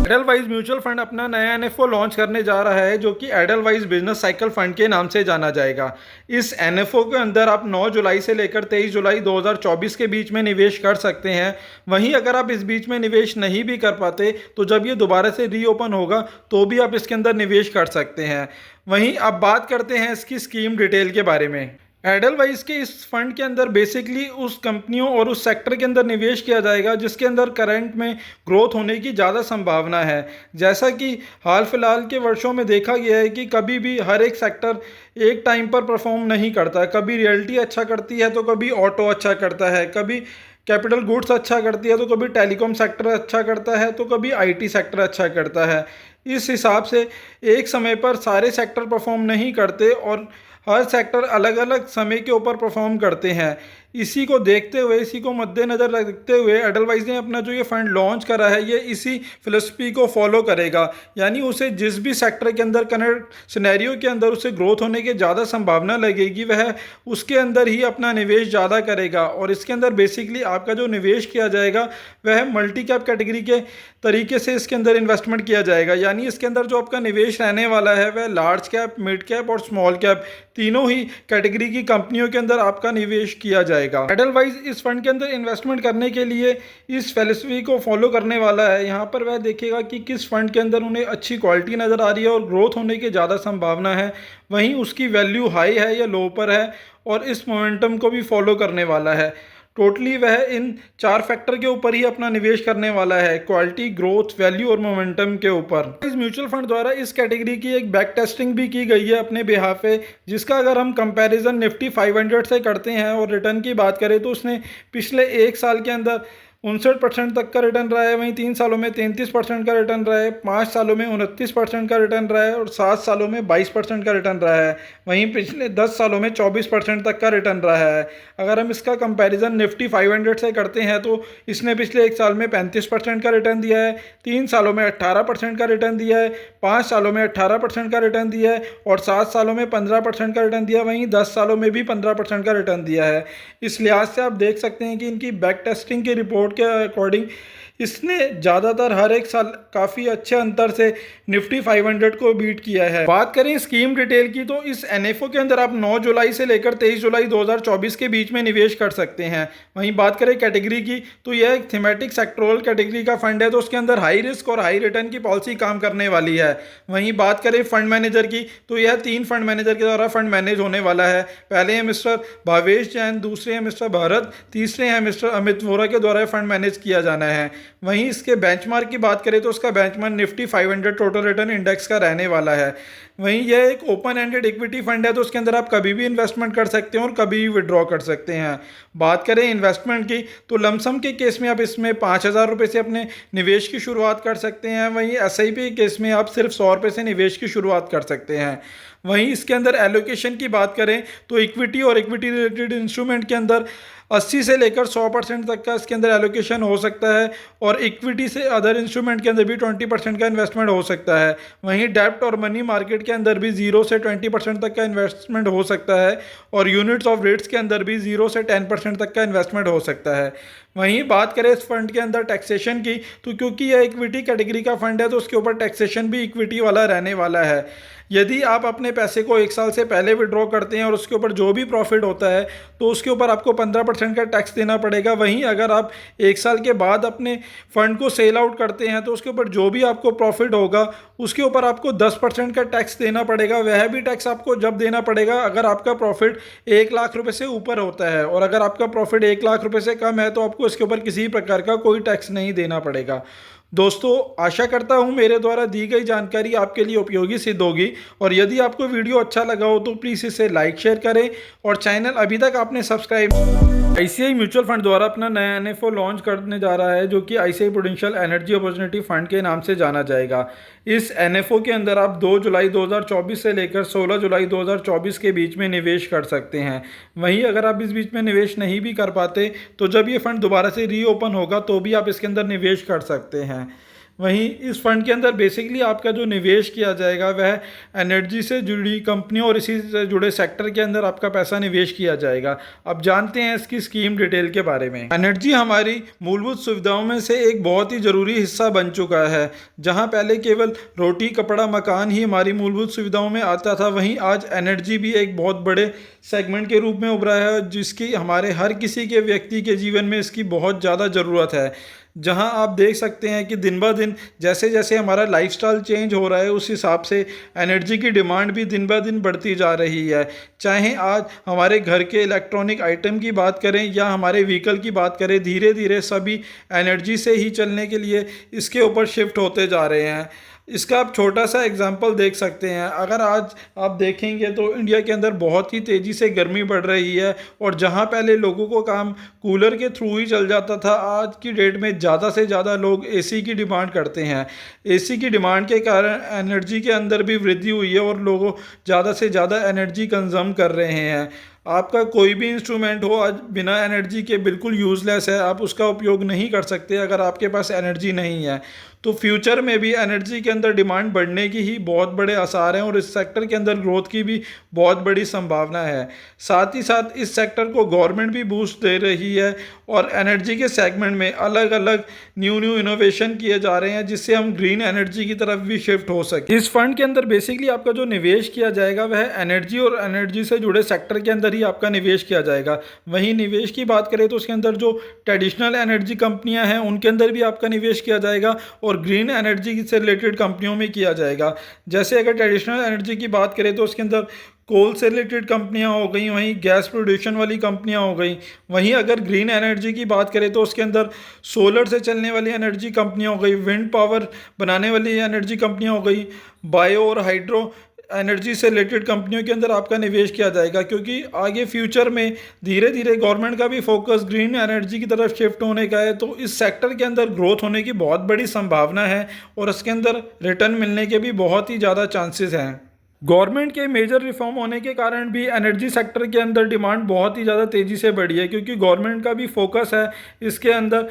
Edelweiss mutual fund अपना नया NFO launch करने जा रहा है जो कि एडलवाइज बिजनेस साइकिल फंड के नाम से जाना जाएगा। इस एनएफओ के अंदर आप 9 जुलाई से लेकर 23 जुलाई 2024 के बीच में निवेश कर सकते हैं। वहीं अगर आप इस बीच में निवेश नहीं भी कर पाते तो जब ये दोबारा से रीओपन होगा तो भी आप इसके अंदर निवेश कर सकते हैं। वहीं अब बात करते हैं इसकी स्कीम डिटेल के बारे में। एडलवाइज के इस फंड के अंदर बेसिकली उस कंपनियों और उस सेक्टर के अंदर निवेश किया जाएगा जिसके अंदर करंट में ग्रोथ होने की ज़्यादा संभावना है। जैसा कि हाल फिलहाल के वर्षों में देखा गया है कि कभी भी हर एक सेक्टर एक टाइम पर परफॉर्म नहीं करता। कभी रियल्टी अच्छा करती है तो कभी ऑटो अच्छा करता है, कभी कैपिटल गुड्स अच्छा करती है तो कभी टेलीकॉम सेक्टर अच्छा करता है तो कभी आईटी सेक्टर अच्छा करता है। इस हिसाब से एक समय पर सारे सेक्टर परफॉर्म नहीं करते और हर सेक्टर अलग अलग समय के ऊपर परफॉर्म करते हैं। इसी को देखते हुए, इसी को मद्देनज़र रखते हुए एडलवाइज ने अपना जो ये फंड लॉन्च करा है ये इसी फिलॉसफी को फॉलो करेगा। यानी उसे जिस भी सेक्टर के अंदर करंट सिनेरियो के अंदर उसे ग्रोथ होने की ज़्यादा संभावना लगेगी वह उसके अंदर ही अपना निवेश ज़्यादा करेगा। और इसके अंदर बेसिकली आपका जो निवेश किया जाएगा वह मल्टी कैप कैटेगरी के तरीके से इसके अंदर इन्वेस्टमेंट किया जाएगा। यानी इसके अंदर जो आपका निवेश रहने वाला है वह लार्ज कैप, मिड कैप और स्मॉल कैप तीनों ही कैटेगरी की कंपनियों के अंदर आपका निवेश किया जाएगा। एडलवाइज इस फंड के अंदर इन्वेस्टमेंट करने के लिए इस फिलॉसफी को फॉलो करने वाला है। यहाँ पर वह देखेगा कि किस फंड के अंदर उन्हें अच्छी क्वालिटी नज़र आ रही है और ग्रोथ होने की ज़्यादा संभावना है, वहीं उसकी वैल्यू हाई है या लो पर है, और इस मोमेंटम को भी फॉलो करने वाला है। टोटली वह इन 4 फैक्टर के ऊपर ही अपना निवेश करने वाला है, क्वालिटी, ग्रोथ, वैल्यू और मोमेंटम के ऊपर। इस म्यूचुअल फंड द्वारा इस कैटेगरी की एक बैक टेस्टिंग भी की गई है अपने बिहाफ पे, जिसका अगर हम कंपैरिजन निफ्टी 500 से करते हैं और रिटर्न की बात करें तो उसने पिछले 1 साल के अंदर 59% तक का रिटर्न रहा है, वहीं 3 सालों में 33% का रिटर्न रहा है, 5 सालों में 29% का रिटर्न रहा है और 7 सालों में 22% का रिटर्न रहा है। वहीं पिछले 10 सालों में 24% तक का रिटर्न रहा है। अगर हम इसका कंपैरिजन निफ्टी 500 से करते हैं तो इसने पिछले 1 साल में 35% का रिटर्न दिया है, 3 सालों में 18% का रिटर्न दिया है, 5 सालों में 18% का रिटर्न दिया है और 7 सालों में 15% का रिटर्न दिया, वहीं 10 सालों में भी 15% का रिटर्न दिया है। इस लिहाज से आप देख सकते हैं कि इनकी बैक टेस्टिंग की रिपोर्ट के अकॉर्डिंग इसने ज़्यादातर हर एक साल काफ़ी अच्छे अंतर से निफ्टी 500 को बीट किया है। बात करें स्कीम डिटेल की तो इस एनएफओ के अंदर आप 9 जुलाई से लेकर 23 जुलाई 2024 के बीच में निवेश कर सकते हैं। वहीं बात करें कैटेगरी की तो यह एक थीमेटिक सेक्टोरल कैटेगरी का फंड है, तो उसके अंदर हाई रिस्क और हाई रिटर्न की पॉलिसी काम करने वाली है। वहीं बात करें फंड मैनेजर की तो यह 3 फंड मैनेजर के द्वारा फंड मैनेज होने वाला है। पहले हैं मिस्टर भावेश जैन, दूसरे हैं मिस्टर भारत, तीसरे हैं मिस्टर अमित वोरा के द्वारा फंड मैनेज किया जाना है। वहीं इसके बेंचमार्क की बात करें तो उसका benchmark Nifty 500 total return index का रहने वाला है। वहीं यह एक ओपन एंडेड इक्विटी फंड है, तो उसके अंदर आप कभी भी इन्वेस्टमेंट कर सकते हैं और कभी भी विड्रॉ कर सकते हैं। बात करें इन्वेस्टमेंट की तो लमसम के केस में आप इसमें 5,000 रुपये से अपने निवेश की शुरुआत कर सकते हैं। वहीं एसआईपी के केस में आप सिर्फ 100 रुपये से निवेश की शुरुआत कर सकते हैं। वहीं इसके अंदर एलोकेशन की बात करें तो इक्विटी और इक्विटी रिलेटेड इंस्ट्रूमेंट के अंदर 80 से लेकर 100% तक का इसके अंदर एलोकेशन हो सकता है और इक्विटी से अदर इंस्ट्रूमेंट के अंदर भी 20% का इन्वेस्टमेंट हो सकता है। वहीं डेब्ट और मनी मार्केट के अंदर भी 0 से 20% तक का इन्वेस्टमेंट हो सकता है और यूनिट्स ऑफ रेट्स के अंदर भी 0 से 10% तक का इन्वेस्टमेंट हो सकता है। वहीं बात करें इस फंड के अंदर टैक्सेशन की तो क्योंकि यह इक्विटी कैटेगरी का फंड है तो उसके ऊपर टैक्सेशन भी इक्विटी वाला रहने वाला है। यदि आप अपने पैसे को 1 साल से पहले विड्रॉ करते हैं और उसके ऊपर जो भी प्रॉफिट होता है तो उसके ऊपर आपको 15% का टैक्स देना पड़ेगा। वहीं अगर आप 1 साल के बाद अपने फंड को सेल आउट करते हैं तो उसके ऊपर जो भी आपको प्रॉफिट होगा उसके ऊपर आपको 10% का टैक्स देना पड़ेगा। वह भी टैक्स आपको जब देना पड़ेगा अगर आपका प्रॉफिट 1 लाख रुपए से ऊपर होता है, और अगर आपका प्रॉफिट 1 लाख रुपए से कम है तो आपको इसके ऊपर किसी प्रकार का कोई टैक्स नहीं देना पड़ेगा। दोस्तों, आशा करता हूं मेरे द्वारा दी गई जानकारी आपके लिए उपयोगी सिद्ध होगी, और यदि आपको वीडियो अच्छा लगा हो तो प्लीज़ इसे लाइक शेयर करें और चैनल अभी तक आपने सब्सक्राइब। आईसीआई म्यूचुअल फंड द्वारा अपना नया एनएफओ लॉन्च करने जा रहा है जो कि ICI prudential energy opportunity fund के नाम से जाना जाएगा। इस एनएफओ के अंदर आप 2 जुलाई 2024 से लेकर 16 जुलाई 2024 के बीच में निवेश कर सकते हैं। वहीं अगर आप इस बीच में निवेश नहीं भी कर पाते तो जब ये फंड दोबारा से रीओपन होगा तो भी आप इसके अंदर निवेश कर सकते हैं। वहीं इस फंड के अंदर बेसिकली आपका जो निवेश किया जाएगा वह एनर्जी से जुड़ी कंपनियों और इसी से जुड़े सेक्टर के अंदर आपका पैसा निवेश किया जाएगा। अब जानते हैं इसकी स्कीम डिटेल के बारे में। एनर्जी हमारी मूलभूत सुविधाओं में से एक बहुत ही ज़रूरी हिस्सा बन चुका है। जहां पहले केवल रोटी कपड़ा मकान ही हमारी मूलभूत सुविधाओं में आता था, वहीं आज एनर्जी भी एक बहुत बड़े सेगमेंट के रूप में उभरा है, जिसकी हमारे हर किसी के व्यक्ति के जीवन में इसकी बहुत ज़्यादा ज़रूरत है। जहां आप देख सकते हैं कि दिन ब दिन जैसे जैसे हमारा लाइफस्टाइल चेंज हो रहा है, उस हिसाब से एनर्जी की डिमांड भी दिन ब दिन बढ़ती जा रही है। चाहे आज हमारे घर के इलेक्ट्रॉनिक आइटम की बात करें या हमारे व्हीकल की बात करें, धीरे धीरे सभी एनर्जी से ही चलने के लिए इसके ऊपर शिफ्ट होते जा रहे हैं। इसका आप छोटा सा एग्जांपल देख सकते हैं। अगर आज आप देखेंगे तो इंडिया के अंदर बहुत ही तेज़ी से गर्मी बढ़ रही है, और जहां पहले लोगों को काम कूलर के थ्रू ही चल जाता था, आज की डेट में ज़्यादा से ज़्यादा लोग एसी की डिमांड करते हैं। एसी की डिमांड के कारण एनर्जी के अंदर भी वृद्धि हुई है और लोग ज़्यादा से ज़्यादा एनर्जी कंज्यूम कर रहे हैं। आपका कोई भी इंस्ट्रूमेंट हो आज बिना एनर्जी के बिल्कुल यूज़लेस है, आप उसका उपयोग नहीं कर सकते अगर आपके पास एनर्जी नहीं है। तो फ्यूचर में भी एनर्जी के अंदर डिमांड बढ़ने की ही बहुत बड़े आसार हैं, और इस सेक्टर के अंदर ग्रोथ की भी बहुत बड़ी संभावना है। साथ ही साथ इस सेक्टर को गवर्नमेंट भी बूस्ट दे रही है, और एनर्जी के सेगमेंट में अलग अलग न्यू इनोवेशन किए जा रहे हैं, जिससे हम ग्रीन एनर्जी की तरफ भी शिफ्ट हो सके। इस फंड के अंदर बेसिकली आपका जो निवेश किया जाएगा वह एनर्जी और एनर्जी से जुड़े सेक्टर के अंदर ही आपका निवेश किया जाएगा। वहीं निवेश की बात करें तो उसके अंदर जो ट्रेडिशनल एनर्जी कंपनियां हैं उनके अंदर भी आपका निवेश किया जाएगा, और ग्रीन एनर्जी से रिलेटेड कंपनियों में किया जाएगा। जैसे अगर ट्रेडिशनल एनर्जी की बात करें तो उसके अंदर कोल से रिलेटेड कंपनियां हो गई, वहीं गैस प्रोडक्शन वाली कंपनियां हो गई। वहीं अगर ग्रीन एनर्जी की बात करें तो उसके अंदर सोलर से चलने वाली एनर्जी कंपनियां हो गई, विंड पावर बनाने वाली एनर्जी कंपनियां हो गई, बायो और हाइड्रो एनर्जी से रिलेटेड कंपनियों के अंदर आपका निवेश किया जाएगा। क्योंकि आगे फ्यूचर में धीरे धीरे गवर्नमेंट का भी फोकस ग्रीन एनर्जी की तरफ शिफ्ट होने का है, तो इस सेक्टर के अंदर ग्रोथ होने की बहुत बड़ी संभावना है, और इसके अंदर रिटर्न मिलने के भी बहुत ही ज़्यादा चांसेस हैं। गवर्नमेंट के मेजर रिफॉर्म होने के कारण भी एनर्जी सेक्टर के अंदर डिमांड बहुत ही ज़्यादा तेज़ी से बढ़ी है, क्योंकि गवर्नमेंट का भी फोकस है इसके अंदर।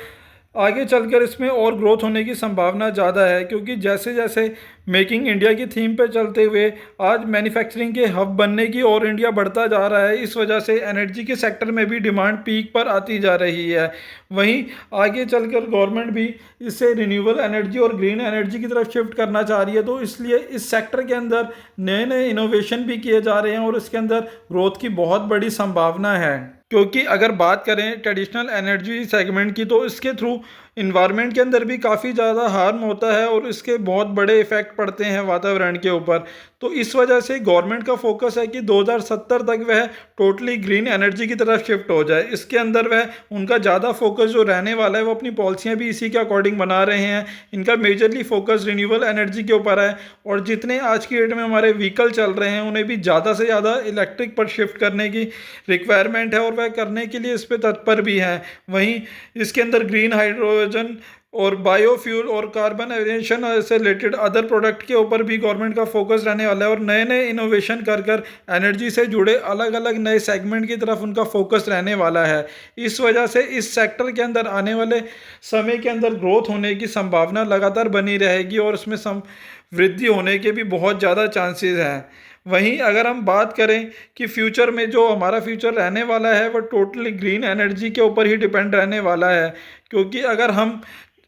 आगे चलकर इसमें और ग्रोथ होने की संभावना ज़्यादा है, क्योंकि जैसे जैसे मेकिंग इंडिया की थीम पे चलते हुए आज मैन्युफैक्चरिंग के हब बनने की और इंडिया बढ़ता जा रहा है, इस वजह से एनर्जी के सेक्टर में भी डिमांड पीक पर आती जा रही है। वहीं आगे चलकर गवर्नमेंट भी इससे रिन्यूएबल एनर्जी और ग्रीन एनर्जी की तरफ शिफ्ट करना चाह रही है, तो इसलिए इस सेक्टर के अंदर नए नए इनोवेशन भी किए जा रहे हैं, और इसके अंदर ग्रोथ की बहुत बड़ी संभावना है। क्योंकि अगर बात करें ट्रेडिशनल एनर्जी सेगमेंट की, तो इसके थ्रू इन्वायरमेंट के अंदर भी काफ़ी ज़्यादा हार्म होता है, और इसके बहुत बड़े इफ़ेक्ट पड़ते हैं वातावरण के ऊपर। तो इस वजह से गवर्नमेंट का फोकस है कि 2070 तक वह टोटली ग्रीन एनर्जी की तरफ शिफ्ट हो जाए। इसके अंदर वह उनका ज़्यादा फोकस जो रहने वाला है, वो अपनी पॉलिसियाँ भी इसी के अकॉर्डिंग बना रहे हैं। इनका मेजरली फोकस रिन्यूएबल एनर्जी के ऊपर है, और जितने आज की डेट में हमारे व्हीकल चल रहे हैं उन्हें भी ज़्यादा से ज़्यादा इलेक्ट्रिक पर शिफ्ट करने की रिक्वायरमेंट है, और वह करने के लिए इस पर तत्पर भी हैं। वहीं इसके अंदर ग्रीन हाइड्रोजन और बायोफ्यूल और कार्बन एविएशन से रिलेटेड अदर प्रोडक्ट के ऊपर भी गवर्नमेंट का फोकस रहने वाला है, और नए नए इनोवेशन कर कर एनर्जी से जुड़े अलग अलग नए सेगमेंट की तरफ उनका फोकस रहने वाला है। इस वजह से इस सेक्टर के अंदर आने वाले समय के अंदर ग्रोथ होने की संभावना लगातार बनी रहेगी, और इसमें वृद्धि होने के भी बहुत ज़्यादा चांसेस हैं। वहीं अगर हम बात करें कि फ्यूचर में जो हमारा फ्यूचर रहने वाला है वह टोटली ग्रीन एनर्जी के ऊपर ही डिपेंड रहने वाला है, क्योंकि अगर हम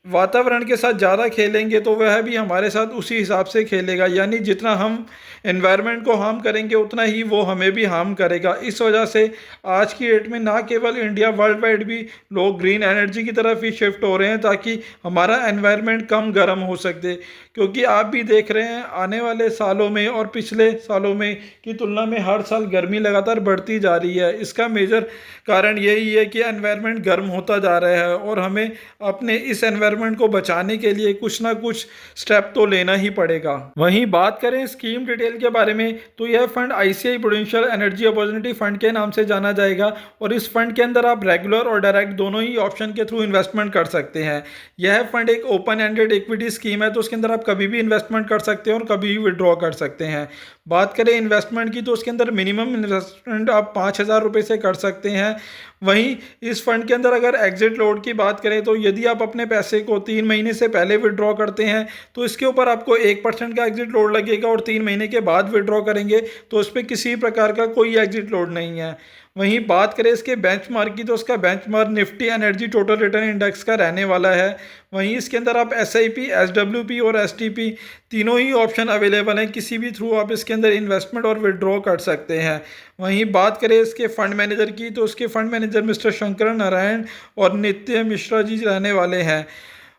वातावरण के साथ ज़्यादा खेलेंगे तो वह भी हमारे साथ उसी हिसाब से खेलेगा, यानी जितना हम एनवायरनमेंट को हार्म करेंगे उतना ही वो हमें भी हार्म करेगा। इस वजह से आज की डेट में ना केवल इंडिया, वर्ल्ड वाइड भी लोग ग्रीन एनर्जी की तरफ ही शिफ्ट हो रहे हैं, ताकि हमारा एनवायरनमेंट कम गर्म हो सके। क्योंकि आप भी देख रहे हैं आने वाले सालों में और पिछले सालों में की तुलना में हर साल गर्मी लगातार बढ़ती जा रही है। इसका मेजर कारण यही है कि एनवायरनमेंट गर्म होता जा रहा है, और हमें अपने इस एनवायरनमेंट को बचाने के लिए कुछ ना कुछ स्टेप तो लेना ही पड़ेगा। वहीं बात करें स्कीम डिटेल के बारे में, तो यह fund ICI prudential energy opportunity fund के नाम से जाना जाएगा, और इस फंड के अंदर आप रेगुलर और डायरेक्ट दोनों ही ऑप्शन के थ्रू इन्वेस्टमेंट कर सकते हैं। यह फंड एक ओपन एंडेड इक्विटी स्कीम है, तो उसके अंदर आप कभी भी इन्वेस्टमेंट कर सकते हैं और कभी भी विड्रॉ कर सकते हैं। बात करें इन्वेस्टमेंट की तो उसके अंदर मिनिमम इन्वेस्टमेंट आप 5,000 रुपये से कर सकते हैं। वहीं इस फंड के अंदर अगर एग्जिट लोड की बात करें तो यदि आप अपने पैसे को 3 महीने से पहले विड्रॉ करते हैं तो इसके ऊपर आपको 1% का एग्जिट लोड लगेगा, और 3 महीने के बाद विड्रॉ करेंगे तो उस पर किसी प्रकार का कोई एग्जिट लोड नहीं है। वहीं बात करें इसके बेंचमार्क की तो उसका benchmark Nifty energy total return index का रहने वाला है। वहीं इसके अंदर आप SIP, SWP और STP तीनों ही ऑप्शन अवेलेबल हैं, किसी भी थ्रू आप इसके अंदर इन्वेस्टमेंट और विड्रॉ कर सकते हैं। वहीं बात करें इसके फंड मैनेजर की तो उसके fund manager mister Shankar Narayan और नित्य मिश्रा जी रहने वाले हैं।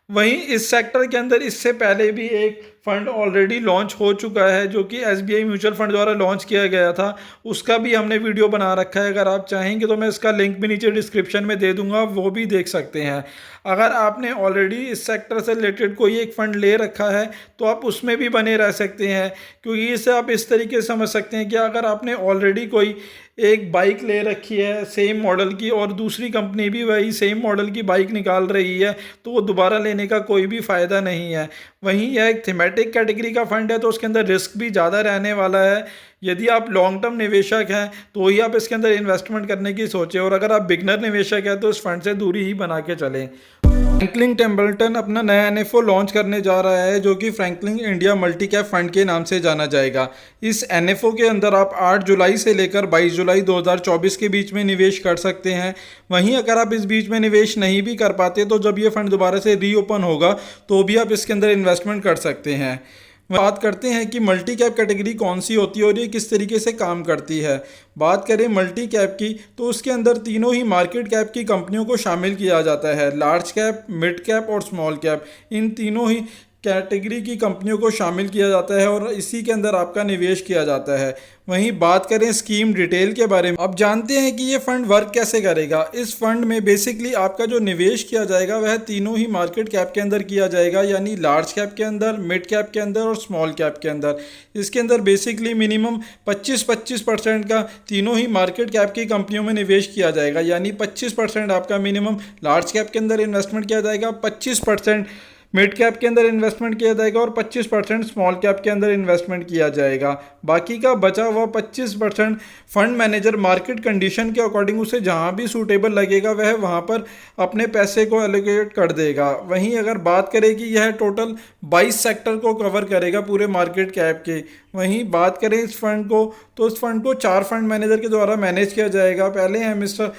वहीं इस सेक्टर के अंदर इससे पहले भी एक फंड ऑलरेडी लॉन्च हो चुका है जो कि SBI म्यूचुअल फंड द्वारा लॉन्च किया गया था, उसका भी हमने वीडियो बना रखा है। अगर आप चाहेंगे तो मैं इसका लिंक भी नीचे डिस्क्रिप्शन में दे दूंगा, वो भी देख सकते हैं। अगर आपने ऑलरेडी इस सेक्टर से रिलेटेड कोई एक फ़ंड ले रखा है तो आप उसमें भी बने रह सकते हैं, क्योंकि इसे आप इस तरीके से समझ सकते हैं कि अगर आपने ऑलरेडी कोई एक बाइक ले रखी है सेम मॉडल की और दूसरी कंपनी भी वही सेम मॉडल की बाइक निकाल रही है तो वो दोबारा लेने का कोई भी फ़ायदा नहीं है। वहीं यह एक थीमेटिक कैटेगरी का फंड है तो उसके अंदर रिस्क भी ज़्यादा रहने वाला है। यदि आप लॉन्ग टर्म निवेशक हैं तो ही आप इसके अंदर इन्वेस्टमेंट करने की सोचें, और अगर आप बिगनर निवेशक हैं तो इस फंड से दूरी ही बना के चलें। फ्रैंकलिन टेम्पल्टन अपना नया NFO लॉन्च करने जा रहा है जो कि Franklin India multi cap fund के नाम से जाना जाएगा। इस NFO के अंदर आप 8 जुलाई से लेकर 22 जुलाई 2024 के बीच में निवेश कर सकते हैं। वहीं अगर आप इस बीच में निवेश नहीं भी कर पाते तो जब ये फंड दोबारा से रीओपन होगा तो भी आप इसके अंदर इन्वेस्टमेंट कर सकते हैं। बात करते हैं कि मल्टी कैप कैटेगरी कौन सी होती है और ये किस तरीके से काम करती है। बात करें मल्टी कैप की तो उसके अंदर तीनों ही मार्केट कैप की कंपनियों को शामिल किया जाता है। लार्ज कैप, मिड कैप और स्मॉल कैप, इन तीनों ही कैटेगरी की कंपनियों को शामिल किया जाता है और इसी के अंदर आपका निवेश किया जाता है। वहीं बात करें स्कीम डिटेल के बारे में, अब जानते हैं कि ये फंड वर्क कैसे करेगा। इस फंड में बेसिकली आपका जो निवेश किया जाएगा वह तीनों ही मार्केट कैप के अंदर किया जाएगा, यानी लार्ज कैप के अंदर, मिड कैप के अंदर और स्मॉल कैप के अंदर। इसके अंदर बेसिकली मिनिमम 25% का तीनों ही मार्केट कैप की कंपनियों में निवेश किया जाएगा, यानी 25% आपका मिनिमम लार्ज कैप के अंदर इन्वेस्टमेंट किया जाएगा, 25% मिड कैप के अंदर इन्वेस्टमेंट किया जाएगा और 25% स्मॉल कैप के अंदर इन्वेस्टमेंट किया जाएगा। बाकी का बचा हुआ 25% फंड मैनेजर मार्केट कंडीशन के अकॉर्डिंग उसे जहां भी सूटेबल लगेगा वह वहां पर अपने पैसे को एलोकेट कर देगा। वहीं अगर बात करें कि यह टोटल 22 सेक्टर को कवर करेगा पूरे मार्केट कैप के। वहीं बात करें इस फंड को तो इस फंड को 4 फंड मैनेजर के द्वारा मैनेज किया जाएगा। पहले हैं मिस्टर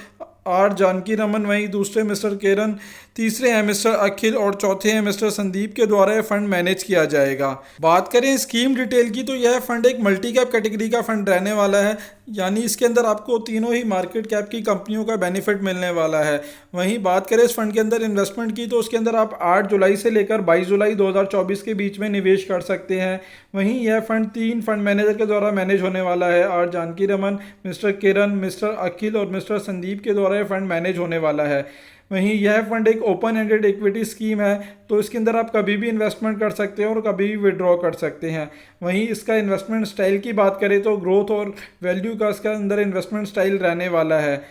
R जानकी रमन, वहीं दूसरे मिस्टर किरण, तीसरे हैं मिस्टर अखिल और चौथे हैं मिस्टर संदीप के द्वारा यह फंड मैनेज किया जाएगा। बात करें स्कीम डिटेल की तो यह फंड एक मल्टी कैप कैटेगरी का फंड रहने वाला है, यानी इसके अंदर आपको तीनों ही मार्केट कैप की कंपनियों का बेनिफिट मिलने वाला है। वहीं बात करें इस फंड के अंदर इन्वेस्टमेंट की तो उसके अंदर आप 8 जुलाई से लेकर 22 जुलाई 2024 के बीच में निवेश कर सकते हैं। वहीं यह फंड 3 फंड मैनेजर के द्वारा मैनेज होने वाला है। R जानकी रमन, मिस्टर किरण, मिस्टर अखिल और मिस्टर संदीप के द्वारा यह फंड मैनेज होने वाला है। वहीं यह फंड एक ओपन एंडेड इक्विटी स्कीम है तो इसके अंदर आप कभी भी इन्वेस्टमेंट कर सकते हैं और कभी भी विड्रॉ कर सकते हैं। वहीं इसका इन्वेस्टमेंट स्टाइल की बात करें तो ग्रोथ और वैल्यू का इसका अंदर इन्वेस्टमेंट स्टाइल रहने वाला है।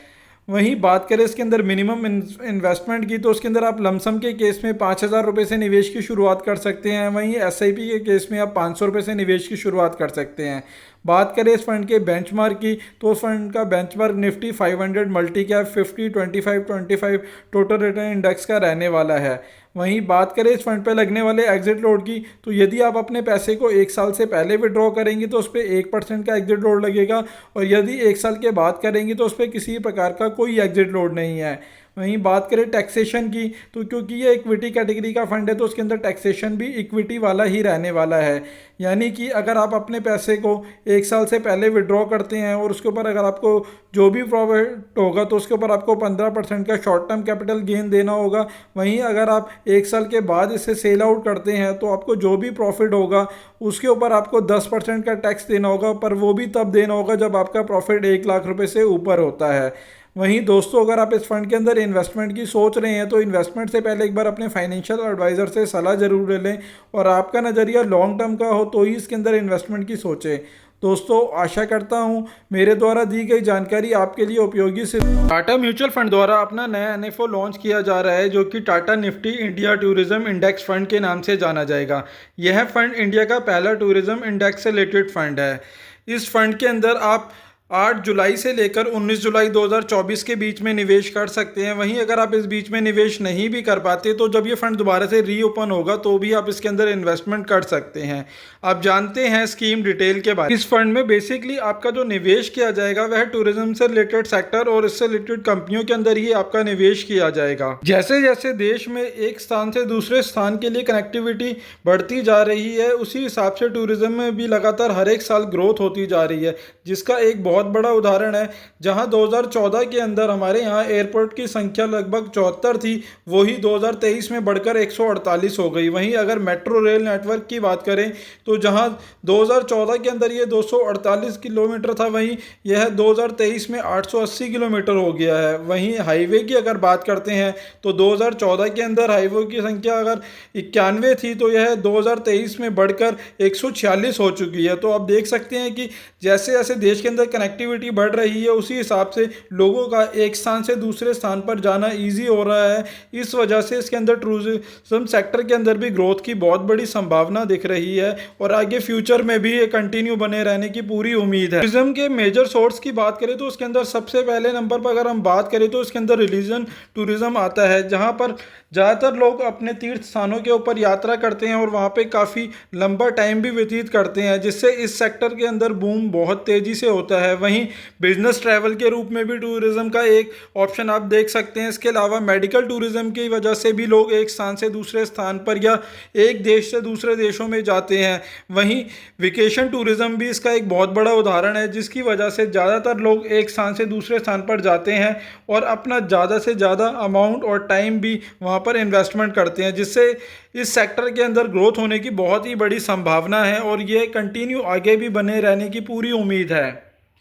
वहीं बात करें इसके अंदर मिनिमम इन्वेस्टमेंट की तो उसके अंदर आप लमसम के केस में 5,000 रुपये से निवेश की शुरुआत कर सकते हैं। वहीं SIP के केस में आप 500 रुपये से निवेश की शुरुआत कर सकते हैं। बात करें इस फंड के बेंचमार्क की तो उस फंड का benchmark Nifty 500 multi cap 50-25-25 total return index का रहने वाला है। वहीं बात करें इस फंड पे लगने वाले एग्जिट लोड की तो यदि आप अपने पैसे को 1 साल से पहले विड्रॉ करेंगे तो उस पर 1% का एग्जिट लोड लगेगा, और यदि 1 साल के बाद करेंगे तो उस पर किसी प्रकार का कोई एग्जिट लोड नहीं है। वहीं बात करें टैक्सेशन की तो क्योंकि ये इक्विटी कैटेगरी का फंड है तो उसके अंदर टैक्सेशन भी इक्विटी वाला ही रहने वाला है, यानी कि अगर आप अपने पैसे को 1 साल से पहले विड्रॉ करते हैं और उसके ऊपर अगर आपको जो भी प्रॉफिट होगा तो उसके ऊपर आपको 15% का शॉर्ट टर्म कैपिटल गेन देना होगा। वहीं अगर आप 1 साल के बाद इसे सेल आउट करते हैं तो आपको जो भी प्रॉफिट होगा उसके ऊपर आपको 10% का टैक्स देना होगा, पर वो भी तब देना होगा जब आपका प्रॉफिट 1 लाख रुपये से ऊपर होता है। वहीं दोस्तों अगर आप इस फंड के अंदर इन्वेस्टमेंट की सोच रहे हैं तो इन्वेस्टमेंट से पहले एक बार अपने फाइनेंशियल एडवाइज़र से सलाह ज़रूर ले लें, और आपका नज़रिया लॉन्ग टर्म का हो तो ही इसके अंदर इन्वेस्टमेंट की सोचें। दोस्तों आशा करता हूँ मेरे द्वारा दी गई जानकारी आपके लिए उपयोगी सिद्ध। टाटा म्यूचुअल फंड द्वारा अपना नया एनएफओ लॉन्च किया जा रहा है जो कि Tata Nifty India tourism index fund के नाम से जाना जाएगा। यह फंड इंडिया का पहला टूरिज्म इंडेक्स से रिलेटेड फंड है। इस फंड के अंदर आप 8 जुलाई से लेकर 19 जुलाई 2024 के बीच में निवेश कर सकते हैं। वहीं अगर आप इस बीच में निवेश नहीं भी कर पाते तो जब ये फंड दोबारा से रीओपन होगा तो भी आप इसके अंदर इन्वेस्टमेंट कर सकते हैं। आप जानते हैं स्कीम डिटेल के बारे में। इस फंड में बेसिकली आपका जो निवेश किया जाएगा वह टूरिज्म से रिलेटेड सेक्टर और इससे रिलेटेड कंपनियों के अंदर ही आपका निवेश किया जाएगा। जैसे जैसे देश में एक स्थान से दूसरे स्थान के लिए कनेक्टिविटी बढ़ती जा रही है उसी हिसाब से टूरिज्म में भी लगातार हर एक साल ग्रोथ होती जा रही है, जिसका एक बहुत बड़ा उदाहरण है। जहां 2014 के अंदर हमारे यहाँ एयरपोर्ट की संख्या लगभग 74 थी, वही 2023 में बढ़कर 148 हो गई। वहीं अगर मेट्रो रेल नेटवर्क की बात करें तो जहां 2014 के अंदर ये 248 किलोमीटर था, वहीं यह 2023 में 880 किलोमीटर हो गया है। वहीं हाईवे की अगर बात करते हैं तो 2014 के अंदर हाईवे की संख्या अगर 91 थी तो यह 2023 में बढ़कर 146 हो चुकी है। तो आप देख सकते हैं कि जैसे जैसे देश के अंदर कनेक्टिविटी बढ़ रही है उसी हिसाब से लोगों का एक स्थान से दूसरे स्थान पर जाना ईजी हो रहा है। इस वजह से इसके अंदर टूरिज्म सेक्टर के अंदर भी ग्रोथ की बहुत बड़ी संभावना दिख रही है और आगे फ्यूचर में भी ये कंटिन्यू बने रहने की पूरी उम्मीद है। टूरिज्म के मेजर सोर्स की बात करें तो उसके अंदर सबसे पहले नंबर पर अगर हम बात करें तो इसके अंदर रिलीजन टूरिज्म आता है, जहाँ पर ज़्यादातर लोग अपने तीर्थ स्थानों के ऊपर यात्रा करते हैं और वहाँ पे काफ़ी लंबा टाइम भी व्यतीत करते हैं, जिससे इस सेक्टर के अंदर बूम बहुत तेज़ी से होता है। वहीं बिजनेस ट्रैवल के रूप में भी टूरिज्म का एक ऑप्शन आप देख सकते हैं। इसके अलावा मेडिकल टूरिज्म की वजह से भी लोग एक स्थान से दूसरे स्थान पर या एक देश से दूसरे देशों में जाते हैं। वहीं वेकेशन टूरिज्म भी इसका एक बहुत बड़ा उदाहरण है, जिसकी वजह से ज़्यादातर लोग एक स्थान से दूसरे स्थान पर जाते हैं और अपना ज़्यादा से ज़्यादा अमाउंट और टाइम भी वहाँ पर इन्वेस्टमेंट करते हैं, जिससे इस सेक्टर के अंदर ग्रोथ होने की बहुत ही बड़ी संभावना है और ये कंटिन्यू आगे भी बने रहने की पूरी उम्मीद है।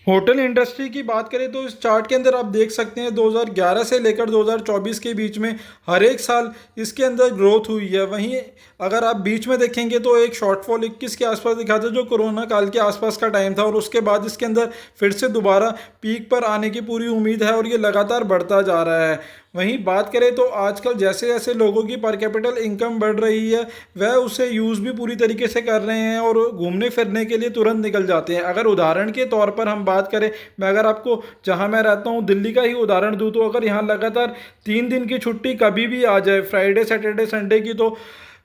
होटल इंडस्ट्री की बात करें तो इस चार्ट के अंदर आप देख सकते हैं 2011 से लेकर 2024 के बीच में हर एक साल इसके अंदर ग्रोथ हुई है। वहीं अगर आप बीच में देखेंगे तो एक शॉर्टफॉल 21 के आसपास दिखा था जो कोरोना काल के आसपास का टाइम था और उसके बाद इसके अंदर फिर से दोबारा पीक पर आने की पूरी उम्मीद है और ये लगातार बढ़ता जा रहा है। वहीं बात करें तो आजकल जैसे जैसे लोगों की पर कैपिटल इनकम बढ़ रही है वह उसे यूज़ भी पूरी तरीके से कर रहे हैं और घूमने फिरने के लिए तुरंत निकल जाते हैं। अगर उदाहरण के तौर पर हम बात करें, मैं अगर आपको जहां मैं रहता हूं दिल्ली का ही उदाहरण दूं तो अगर यहां लगातार 3 दिन की छुट्टी कभी भी आ जाए, फ्राइडे सैटरडे संडे की, तो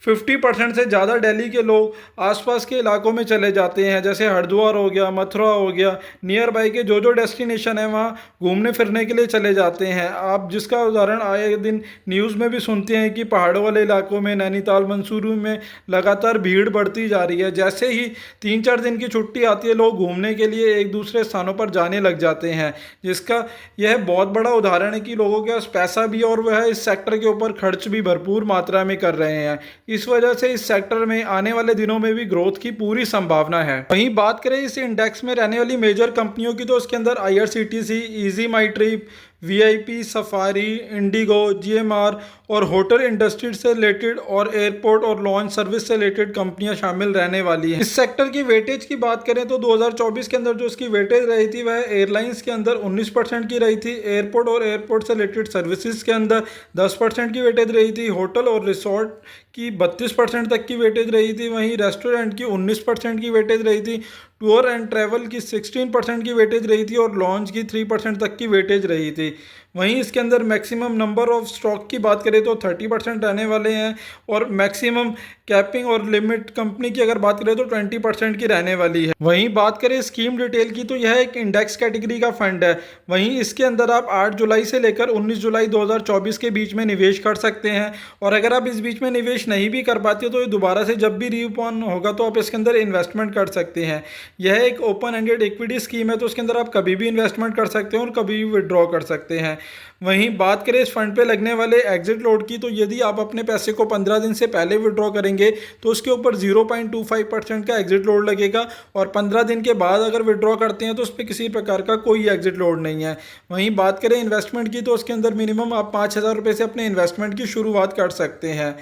50% से ज़्यादा दिल्ली के लोग आसपास के इलाकों में चले जाते हैं। जैसे हरिद्वार हो गया, मथुरा हो गया, नियर बाई के जो डेस्टिनेशन है वहाँ घूमने फिरने के लिए चले जाते हैं। आप जिसका उदाहरण आए दिन न्यूज़ में भी सुनते हैं कि पहाड़ों वाले इलाकों में, नैनीताल मंसूरी में लगातार भीड़ बढ़ती जा रही है। जैसे ही 3-4 दिन की छुट्टी आती है लोग घूमने के लिए एक दूसरे स्थानों पर जाने लग जाते हैं, जिसका यह बहुत बड़ा उदाहरण है कि लोगों के पास पैसा भी और वह इस सेक्टर के ऊपर खर्च भी भरपूर मात्रा में कर रहे हैं। इस वजह से इस सेक्टर में आने वाले दिनों में भी ग्रोथ की पूरी संभावना है। वहीं बात करें इस इंडेक्स में रहने वाली मेजर कंपनियों की तो उसके अंदर IRCTC, Easy My Trip, VIP, Safari, IndiGo, GMR और होटल इंडस्ट्री से रिलेटेड और एयरपोर्ट और लॉन्च सर्विस से रिलेटेड कंपनियां शामिल रहने वाली हैं। इस सेक्टर की वेटेज की बात करें तो 2024 के अंदर जो इसकी वेटेज रही थी वह एयरलाइंस के अंदर 19% की रही थी, एयरपोर्ट और एयरपोर्ट से रिलेटेड सर्विसेज के अंदर 10% की वेटेज रही थी, होटल और रिसोर्ट की 32% तक की वेटेज रही थी, वहीं रेस्टोरेंट की 19% की वेटेज रही थी, टूर एंड ट्रैवल की 16% की वेटेज रही थी और लॉन्च की 3% तक की वेटेज रही थी। वहीं इसके अंदर मैक्सिमम नंबर ऑफ स्टॉक की बात करें तो 30% रहने वाले हैं और मैक्सिमम कैपिंग और लिमिट कंपनी की अगर बात करें तो 20% की रहने वाली है। वहीं बात करें स्कीम डिटेल की तो यह एक इंडेक्स कैटेगरी का फंड है। वहीं इसके अंदर आप 8 जुलाई से लेकर 19 जुलाई 2024 के बीच में निवेश कर सकते हैं और अगर आप इस बीच में निवेश नहीं भी कर पाते तो ये दोबारा से जब भी रीओपन होगा तो आप इसके अंदर इन्वेस्टमेंट कर सकते हैं। यह एक ओपन एंडेड इक्विटी स्कीम है तो उसके अंदर आप कभी भी इन्वेस्टमेंट कर सकते हैं और कभी भी विड्रॉ कर सकते हैं। वहीं बात करें इस फंड पे लगने वाले एग्जिट लोड की तो यदि आप अपने पैसे को 15 दिन से पहले विड्रॉ करेंगे तो उसके ऊपर 0.25% का एग्जिट लोड लगेगा और 15 दिन के बाद अगर विड्रॉ करते हैं तो उस पर किसी प्रकार का कोई एग्जिट लोड नहीं है। वहीं बात करें इन्वेस्टमेंट की तो उसके अंदर मिनिमम आप 5,000 रुपये से अपने इन्वेस्टमेंट की शुरुआत कर सकते हैं।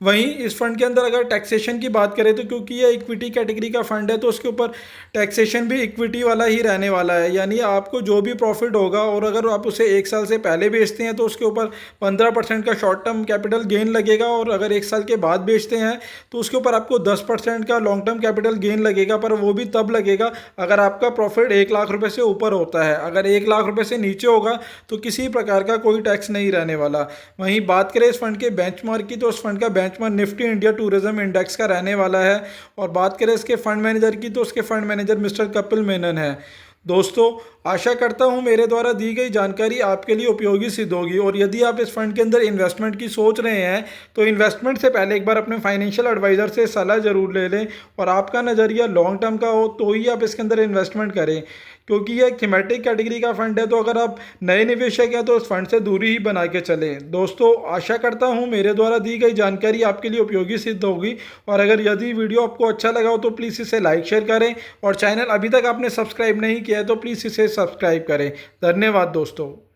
वहीं इस फंड के अंदर अगर टैक्सेशन की बात करें तो क्योंकि ये इक्विटी कैटेगरी का फंड है तो उसके ऊपर टैक्सेशन भी इक्विटी वाला ही रहने वाला है, यानी आपको जो भी प्रॉफिट होगा और अगर आप उसे 1 साल से पहले बेचते हैं तो उसके ऊपर 15% का शॉर्ट टर्म कैपिटल गेन लगेगा, और अगर 1 साल के बाद बेचते हैं तो उसके ऊपर आपको 10% का लॉन्ग टर्म कैपिटल गेन लगेगा, पर वो भी तब लगेगा अगर आपका प्रॉफिट 1 लाख रुपए से ऊपर होता है। अगर 1 लाख रुपए से नीचे होगा तो किसी प्रकार का कोई टैक्स नहीं रहने वाला। वहीं बात करें इस फंड के बेंचमार्क की तो इस फंड का benchmark Nifty India tourism index का रहने वाला है, और बात करें इसके फंड मैनेजर की तो उसके fund manager mister Kapil Menon है। दोस्तों, आशा करता हूं मेरे द्वारा दी गई जानकारी आपके लिए उपयोगी सिद्ध होगी, और यदि आप इस फंड के अंदर इन्वेस्टमेंट की सोच रहे हैं तो इन्वेस्टमेंट से पहले एक बार अपने फाइनेंशियल एडवाइज़र से सलाह ज़रूर ले लें, और आपका नज़रिया लॉन्ग टर्म का हो तो ही आप इसके अंदर इन्वेस्टमेंट करें, क्योंकि यह थीमेटिक कैटेगरी का फंड है। तो अगर आप नए निवेशक हैं तो इस फंड से दूरी ही बना के चलें। दोस्तों, आशा करता हूँ मेरे द्वारा दी गई जानकारी आपके लिए उपयोगी सिद्ध होगी, और अगर यदि वीडियो आपको अच्छा लगा हो तो प्लीज़ इसे लाइक शेयर करें, और चैनल अभी तक आपने सब्सक्राइब नहीं किया है तो प्लीज़ इसे सब्सक्राइब करें। धन्यवाद दोस्तों।